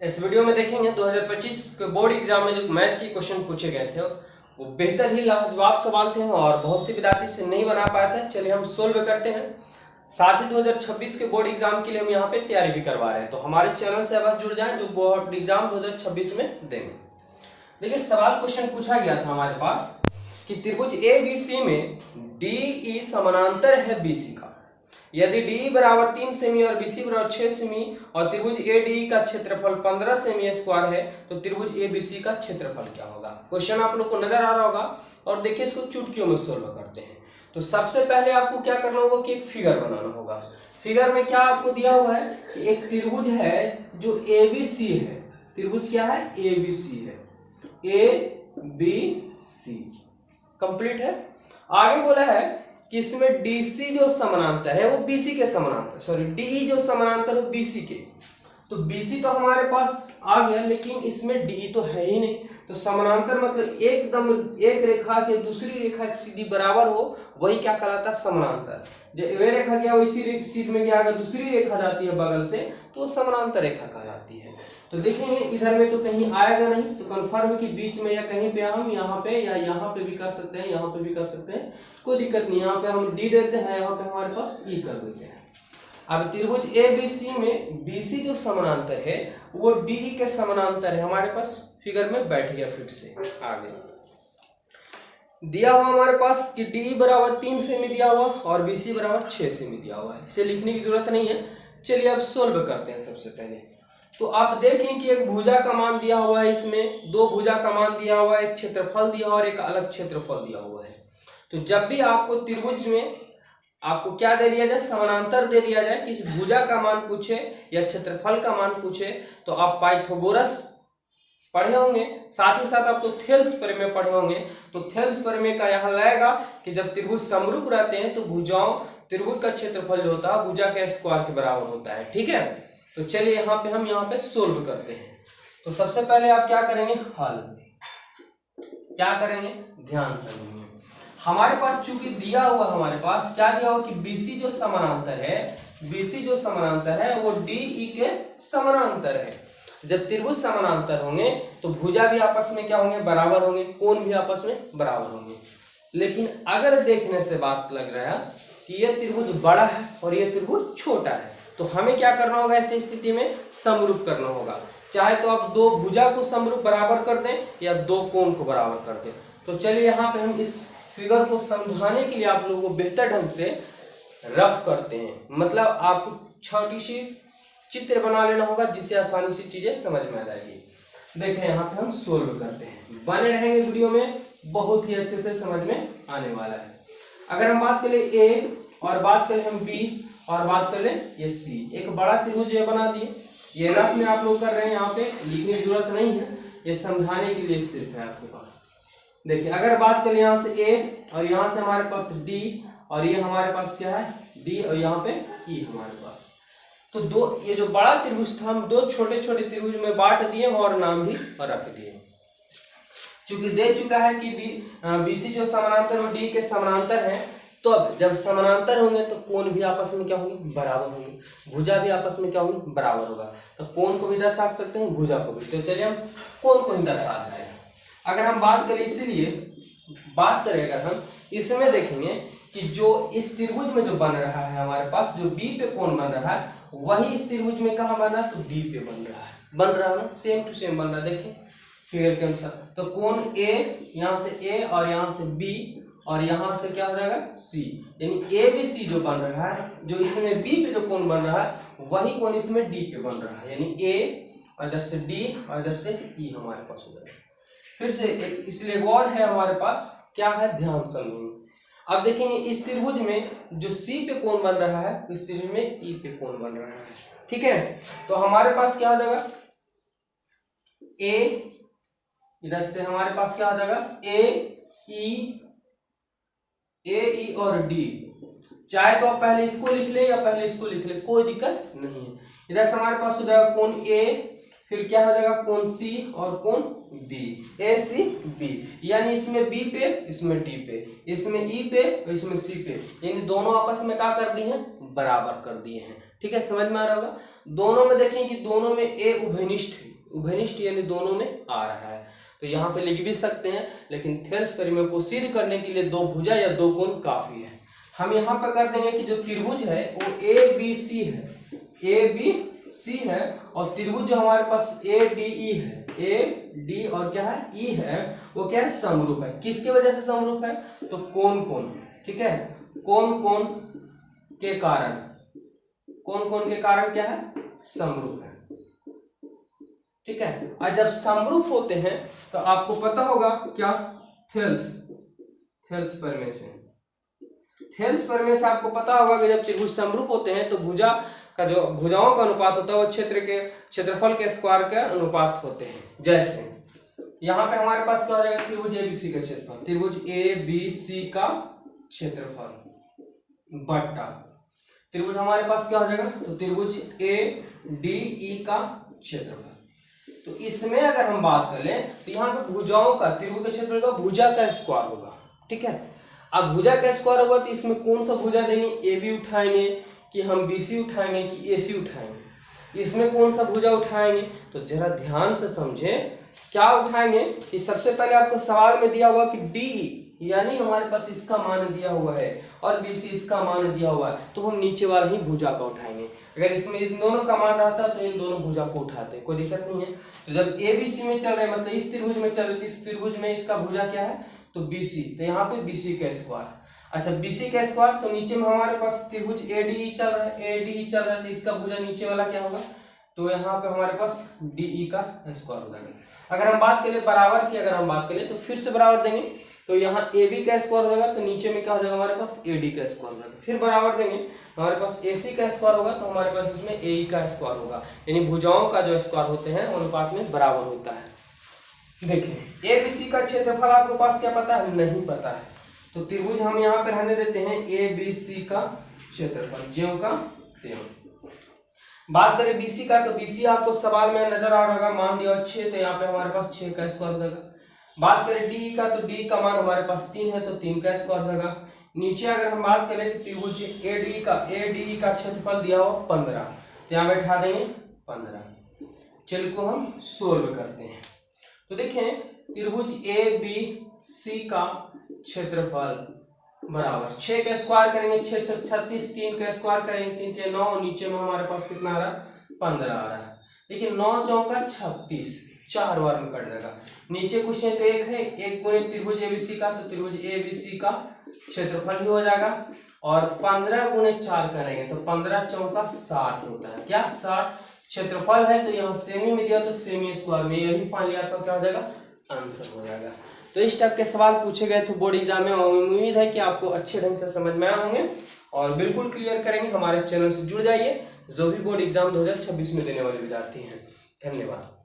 इस वीडियो में देखेंगे 2025 के बोर्ड एग्जाम में जो मैथ के क्वेश्चन पूछे गए थे वो बेहतर ही लाजवाब सवाल थे और बहुत से विद्यार्थी से नहीं बना पाए थे। चलिए हम सोल्व करते हैं। साथ ही 2026 के बोर्ड एग्जाम के लिए हम यहाँ पे तैयारी भी करवा रहे हैं, तो हमारे चैनल से अवश्य जुड़ जाएं जो बोर्ड एग्जाम 2026 में देंगे। देखिए सवाल क्वेश्चन पूछा गया था हमारे पास कि त्रिभुज ABC में DE समानांतर है BC का। यदि DE बराबर 3 सेमी और BC बराबर 6 सेमी और त्रिभुज ADE का क्षेत्रफल 15 सेमी स्क्वायर है तो त्रिभुज ABC का क्षेत्रफल क्या होगा। क्वेश्चन आप लोग को नजर आ रहा होगा और देखिए इसको चुटकियों में सोल्व करते हैं। तो सबसे पहले आपको क्या करना होगा कि एक फिगर बनाना होगा। फिगर में क्या आपको दिया हुआ है कि एक त्रिभुज है जो ABC है। त्रिभुज क्या है? ABC है। ABC कंप्लीट है। आगे बोला है कि इसमें DC जो समानांतर है वो BC के समानांतर, सॉरी DE जो समानांतर है वो BC के। तो BC तो हमारे पास आ गया, लेकिन इसमें DE तो है ही नहीं। तो समानांतर मतलब एकदम एक रेखा के दूसरी रेखा की सीधी बराबर हो, वही क्या कहलाता है? समानांतर। जब ये रेखा गया वही सीध में क्या, अगर दूसरी रेखा जाती है बगल से तो वो समानांतर रेखा कहलाती है। तो देखेंगे इधर में तो कहीं आएगा नहीं, तो कंफर्म कि बीच में या कहीं पे हम यहाँ पे या यहाँ पे भी कर सकते हैं, यहाँ पे भी कर सकते हैं, कोई दिक्कत नहीं। यहाँ पे हम D देते हैं, यहाँ पे हमारे पास E कर देते हैं। अब त्रिभुज ABC में BC जो समानांतर है वो DE के समानांतर है। हमारे पास फिगर में बैठ गया। फिर से आगे दिया हुआ हमारे पास कि DE बराबर 3 सेमी दिया हुआ और BC बराबर 6 सेमी दिया हुआ है। इसे लिखने की जरूरत नहीं है। चलिए अब सोल्व करते हैं। सबसे पहले तो आप देखें कि एक भुजा का मान दिया हुआ है, इसमें दो भुजा का मान दिया हुआ है, एक क्षेत्रफल दिया हुआ और एक अलग क्षेत्रफल दिया हुआ है। तो जब भी आपको त्रिभुज में आपको क्या दे दिया जाए, समानांतर दे दिया जाए, किसी भुजा का मान पूछे या क्षेत्रफल का मान पूछे, तो आप पाइथागोरस पढ़े होंगे, साथ ही साथ आप तो थेल्स प्रमेय पढ़े होंगे। तो थेल्स प्रमेय का यहाँ लगेगा कि जब त्रिभुज समरूप रहते हैं तो भुजाओं त्रिभुज का क्षेत्रफल जो होता है भुजा के स्क्वायर के बराबर होता है। ठीक है, तो चलिए हम यहाँ पे सोल्व करते हैं। तो सबसे पहले आप क्या करेंगे? हल क्या करेंगे? ध्यान से हमारे पास चूंकि दिया हुआ, हमारे पास क्या दिया हुआ कि BC जो समानांतर है, BC जो समानांतर है वो DE के समानांतर है। जब त्रिभुज समानांतर होंगे तो भुजा भी आपस में क्या होंगे? बराबर होंगे, कोण भी आपस में बराबर होंगे। लेकिन अगर देखने से बात लग रहा है कि यह त्रिभुज बड़ा है और यह त्रिभुज छोटा है, तो हमें क्या करना होगा? ऐसी स्थिति में समरूप करना होगा। चाहे तो आप दो भुजा को समरूप बराबर कर दें या दो कोण को बराबर कर दें। तो चलिए यहाँ पे हम इस फिगर को समझाने के लिए आप लोगों को बेहतर ढंग से रफ करते हैं। मतलब आपको छोटी सी चित्र बना लेना होगा जिससे आसानी से चीजें समझ में आ जाएगी। देखें यहाँ पे हम सोल्व करते हैं, बने रहेंगे वीडियो में, बहुत ही अच्छे से समझ में आने वाला है। अगर हम बात करें A और बात करें हम B और बात करें ये C, एक बड़ा त्रिभुज ये बना दिए। ये रफ में आप लोग कर रहे हैं, यहाँ पे लिखने की जरूरत नहीं है, ये समझाने के लिए सिर्फ है आपके पास। देखिए अगर बात करें यहाँ से A और यहाँ से हमारे पास D और ये हमारे पास क्या है? D और यहाँ पे E हमारे पास। तो दो ये जो बड़ा त्रिभुज था हम दो छोटे छोटे त्रिभुज में बांट दिए और नाम भी रख दिए। चूंकि दे चुका है कि BC जो समानांतर और D के समानांतर है, तो अब जब समानांतर होंगे तो कोण भी आपस में क्या होंगे? बराबर होंगे। भुजा भी आपस में क्या होंगे? बराबर होगा। तो कोण को भी दर्शा सकते हैं, भुजा को भी। तो चलिए हम कोण को ही दर्शा देते हैं। अगर हम बात करें, इसीलिए बात करेगा हम इसमें देखेंगे कि जो इस त्रिभुज में जो बन रहा है हमारे पास, जो B पे कोण बन रहा है वही इस त्रिभुज में कहाँ बन रहा है? तो D पे बन रहा है ना, सेम टू सेम बन रहा है। देखें फिगर के अनुसार, तो कोण A, यहाँ से A और यहाँ से B और यहाँ से क्या हो जाएगा? C, यानी ABC जो बन रहा है, जो इसमें B पे जो कोण बन रहा है वही कोण इसमें D पे बन रहा है, यानी A और इधर से D और इधर से E हमारे पास हो जाएगा। फिर से इसलिए और है हमारे पास, क्या है? ध्यान समझेंगे। अब देखेंगे इस त्रिभुज में जो C पे कोण बन रहा है, इस त्रिभुज में E पे कोण बन रहा है। ठीक है, तो हमारे पास क्या हो जाएगा? A, इधर से हमारे पास क्या हो जाएगा? A E और D। चाहे तो आप पहले इसको लिख ले या पहले इसको लिख ले, कोई दिक्कत नहीं है। इधर से हमारे पास हो जाएगा कोण A, फिर क्या हो जाएगा? कोण C और कोण B, ACB। यानी इसमें B पे, इसमें D पे, इसमें E पे और इसमें C पे, यानी दोनों आपस में क्या कर दी हैं? बराबर कर दिए हैं। ठीक है, समझ में आ रहा होगा। दोनों में देखें कि दोनों में ए उभयनिष्ठ है, उभयनिष्ठ यानी दोनों में आ रहा है, तो यहाँ पे लिख भी सकते हैं, लेकिन थेल्स परिमेय को सिद्ध करने के लिए दो भुजा या दो कोण काफी है। हम यहाँ पे कर देंगे कि जो त्रिभुज है वो ए बी सी है, ए बी सी है, और त्रिभुज जो हमारे पास ए डी ई है, ए डी और क्या है ई है, वो क्या है समरूप है। किसकी वजह से समरूप है? तो कोण कोण, ठीक है, कोण कोण के कारण, कोण कोण के कारण क्या है समरूप है। ठीक है, और जब समरूप होते हैं तो आपको पता होगा क्या, थेल्स, थेल्स प्रमेय से, थेल्स प्रमेय से आपको पता होगा कि जब त्रिभुज समरूप होते हैं तो भुजा का जो भुजाओं का अनुपात होता है वो क्षेत्र के क्षेत्रफल के स्क्वायर के अनुपात होते हैं। जैसे यहाँ पे हमारे पास क्या हो जाएगा, त्रिभुज एबीसी का क्षेत्रफल, त्रिभुज ए बी सी का क्षेत्रफल बट्टा त्रिभुज हमारे पास क्या हो जाएगा, तो त्रिभुज ए डी ई का क्षेत्रफल। तो इसमें अगर हम बात कर लें तो यहाँ पे भुजाओं का, त्रिभुज के क्षेत्रफल का भुजा का स्क्वायर होगा। ठीक है, अब भुजा का स्क्वायर होगा तो इसमें कौन सा भुजा देंगे, ए बी उठाएंगे कि हम बी सी उठाएंगे कि ए सी उठाएंगे, इसमें कौन सा भुजा उठाएंगे, तो जरा ध्यान से समझें क्या उठाएंगे कि सबसे पहले आपको सवाल में दिया हुआ कि डी यानी हमारे पास इसका मान दिया हुआ है और बी सी इसका मान दिया हुआ है, तो हम नीचे वाला ही भुजा का उठाएंगे। अगर इसमें इन दोनों का मान रहता तो इन दोनों भुजा को उठाते, कोई दिक्कत नहीं है। तो जब ए बी सी में चल रहे मतलब इस त्रिभुज में चल रहे, इस त्रिभुज में इसका भुजा क्या है, तो बी सी, तो यहाँ पे बी सी का स्क्वायर। अच्छा, बी सी का स्क्वायर, तो नीचे में हमारे पास त्रिभुज ए डी ई चल रहा है, ए डी ई चल रहा है, तो इसका भुजा नीचे वाला क्या होगा, तो यहाँ पे हमारे पास डी ई का स्क्वायर हो जाएगा। अगर हम बात करें बराबर की, अगर हम बात करें तो फिर से बराबर देंगे, तो यहाँ ए बी का स्क्वायर हो जाएगा, तो नीचे में क्या हो जाएगा हमारे पास ए डी का स्क्वायर हो जाएगा। फिर बराबर देंगे, हमारे पास ए सी का स्क्वायर होगा, तो हमारे पास इसमें ए ई का स्क्वायर होगा, यानी भुजाओं का जो स्क्वायर होते हैं अनुपात में बराबर होता है। देखिए ए बी सी का क्षेत्रफल आपके पास क्या पता है, नहीं पता है, तो त्रिभुज हम यहाँ पे रहने देते हैं ए बी सी का क्षेत्रफल, ज्यों का त्यों। बात करें बीसी का, तो बीसी आपको सवाल में नजर आ रहा होगा, मान दिया 6, तो यहाँ पे हमारे पास 6 का स्क्वायर हो जाएगा। बात करें डी का, तो डी का मान हमारे पास 3 है, तो 3 का स्क्वायर हो जाएगा। नीचे अगर हम बात करें तो त्रिभुज ए डी का क्षेत्रफल दिया हो 15, तो यहाँ बैठा देंगे 15। चलिए को हम सोल्व करते हैं, तो देखें त्रिभुज ए बी सी का क्षेत्रफल बराबर 6 का स्क्वायर करेंगे, 6 36, 3 का स्क्वायर करेंगे, 3 के 9, नीचे में हमारे पास कितना आ रहा है 15 आ रहा है। देखिए 9 चौका 36, 4 बार में कट जाएगा। नीचे क्वेश्चन तो एक है, एक गुणे त्रिभुज एबीसी का, तो त्रिभुज एबीसी का क्षेत्रफल ही हो जाएगा, और 15 गुणे 4 करेंगे तो 15 चौका 60 होता है, क्या 60 क्षेत्रफल है, तो यहाँ सेमी में दिया तो सेमी स्क्वायर में, यही फाइनली आपका क्या हो जाएगा आंसर हो जाएगा। तो इस टाइप के सवाल पूछे गए थे बोर्ड एग्जाम में, और उम्मीद है कि आपको अच्छे ढंग से समझ में आए होंगे और बिल्कुल क्लियर करेंगे। हमारे चैनल से जुड़ जाइए, जो भी बोर्ड एग्जाम 2026 में देने वाले विद्यार्थी हैं। धन्यवाद।